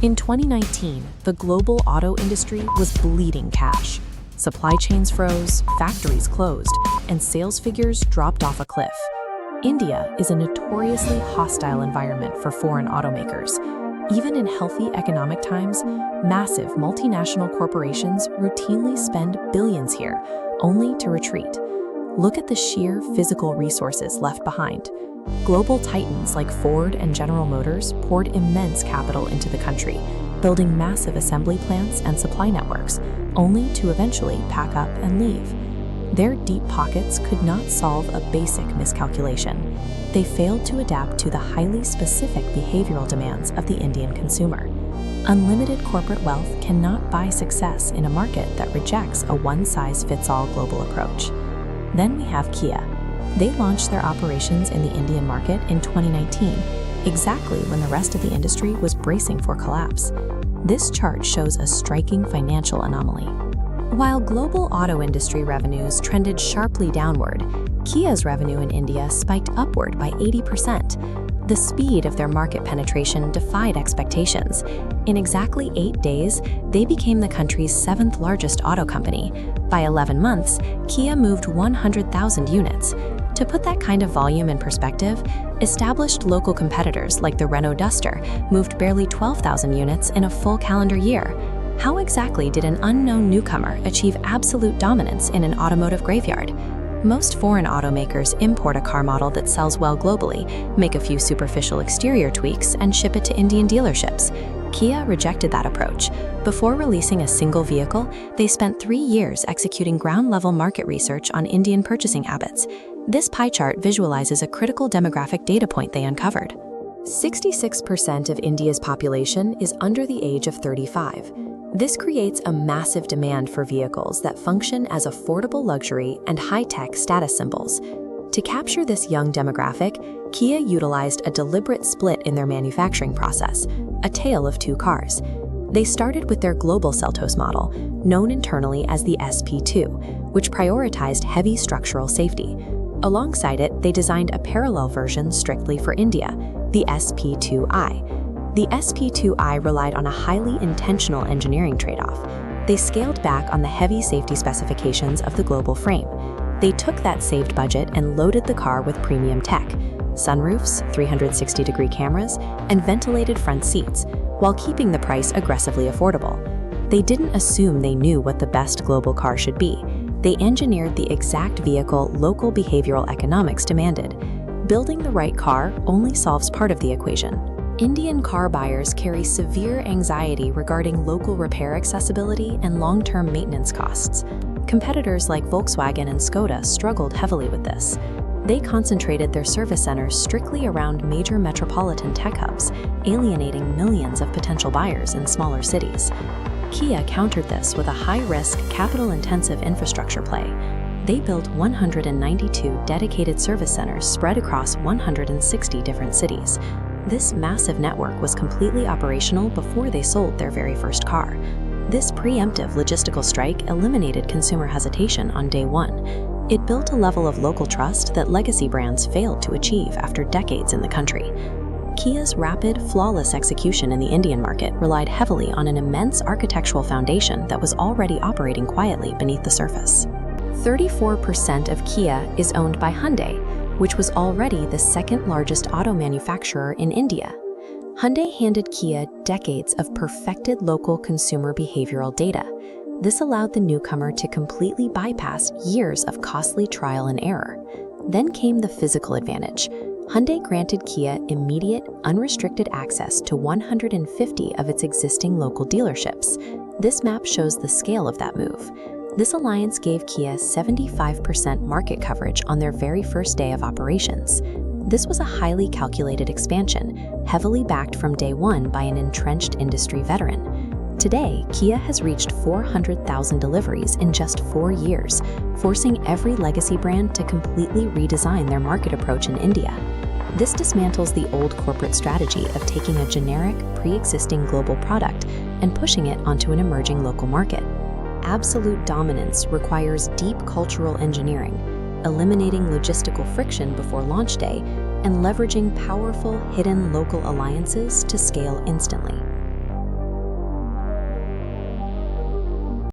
In 2019, the global auto industry was bleeding cash. Supply chains froze, factories closed, and sales figures dropped off a cliff. India is a notoriously hostile environment for foreign automakers. Even in healthy economic times, massive multinational corporations routinely spend billions here, only to retreat. Look at the sheer physical resources left behind. Global titans like Ford and General Motors poured immense capital into the country, building massive assembly plants and supply networks, only to eventually pack up and leave. Their deep pockets could not solve a basic miscalculation. They failed to adapt to the highly specific behavioral demands of the Indian consumer. Unlimited corporate wealth cannot buy success in a market that rejects a one-size-fits-all global approach. Then we have Kia. They launched their operations in the Indian market in 2019, exactly when the rest of the industry was bracing for collapse. This chart shows a striking financial anomaly. While global auto industry revenues trended sharply downward, Kia's revenue in India spiked upward by 80%. The speed of their market penetration defied expectations. In exactly 8 days, they became the country's 7th largest auto company. By 11 months, Kia moved 100,000 units. To put that kind of volume in perspective, established local competitors like the Renault Duster moved barely 12,000 units in a full calendar year. How exactly did an unknown newcomer achieve absolute dominance in an automotive graveyard? Most foreign automakers import a car model that sells well globally, make a few superficial exterior tweaks, and ship it to Indian dealerships. Kia rejected that approach. Before releasing a single vehicle, they spent 3 years executing ground-level market research on Indian purchasing habits. This pie chart visualizes a critical demographic data point they uncovered. 66% of India's population is under the age of 35. This creates a massive demand for vehicles that function as affordable luxury and high-tech status symbols. To capture this young demographic, Kia utilized a deliberate split in their manufacturing process, a tale of two cars. They started with their global Seltos model, known internally as the SP2, which prioritized heavy structural safety. Alongside it, they designed a parallel version strictly for India, the SP2i. The SP2i relied on a highly intentional engineering trade-off. They scaled back on the heavy safety specifications of the global frame. They took that saved budget and loaded the car with premium tech, sunroofs, 360-degree cameras, and ventilated front seats, while keeping the price aggressively affordable. They didn't assume they knew what the best global car should be. They engineered the exact vehicle local behavioral economics demanded. Building the right car only solves part of the equation. Indian car buyers carry severe anxiety regarding local repair accessibility and long-term maintenance costs. Competitors like Volkswagen and Skoda struggled heavily with this. They concentrated their service centers strictly around major metropolitan tech hubs, alienating millions of potential buyers in smaller cities. Kia countered this with a high-risk, capital-intensive infrastructure play. They built 192 dedicated service centers spread across 160 different cities. This massive network was completely operational before they sold their very first car. This preemptive logistical strike eliminated consumer hesitation on day one. It built a level of local trust that legacy brands failed to achieve after decades in the country. Kia's rapid, flawless execution in the Indian market relied heavily on an immense architectural foundation that was already operating quietly beneath the surface. 34% of Kia is owned by Hyundai, which was already the second largest auto manufacturer in India. Hyundai handed Kia decades of perfected local consumer behavioral data. This allowed the newcomer to completely bypass years of costly trial and error. Then came the physical advantage. Hyundai granted Kia immediate, unrestricted access to 150 of its existing local dealerships. This map shows the scale of that move. This alliance gave Kia 75% market coverage on their very first day of operations. This was a highly calculated expansion, heavily backed from day one by an entrenched industry veteran. Today, Kia has reached 400,000 deliveries in just 4 years, forcing every legacy brand to completely redesign their market approach in India. This dismantles the old corporate strategy of taking a generic, pre-existing global product and pushing it onto an emerging local market. Absolute dominance requires deep cultural engineering, eliminating logistical friction before launch day, and leveraging powerful, hidden local alliances to scale instantly.